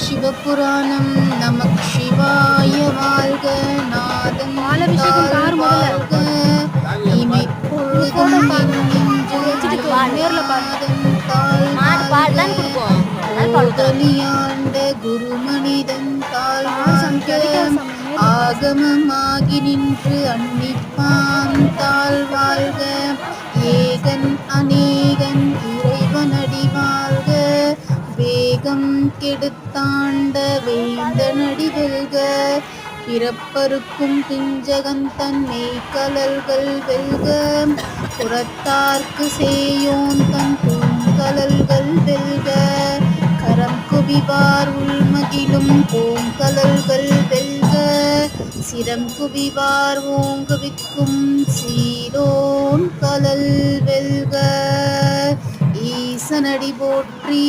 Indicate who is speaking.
Speaker 1: சிவபுராணம் நமக் சிவாய வாழ்க நாதன் தாழ் வாழ்க இமை பொழுதும் நாதன் தாழ் வாழ்க ஓதலியாண்ட குருமனிதன் தாழ் வாழ்க ஆகமமாகி நின்று அன்னிப்பான் தாழ் வாழ்க ஏகன் அநேகன் இறைவனடி வாழ்க வேகம் கெடுத்தாண்ட வேந்தனடி வெல்க பிறப்பருக்கும் பிஞ்சகன் தன் மெய்கலல்கள் வெல்க புறத்தார்க்கு சேயோன் தன் பூங்கலல்கள் வெல்க கரம் குவிவார் உள்மகிழும் பூங்கலல்கள் வெல்க சிரம் குவிவார் ஓங்குவிக்கும் சீரோன் கலல் வெல்க ஈசனடி போற்றி.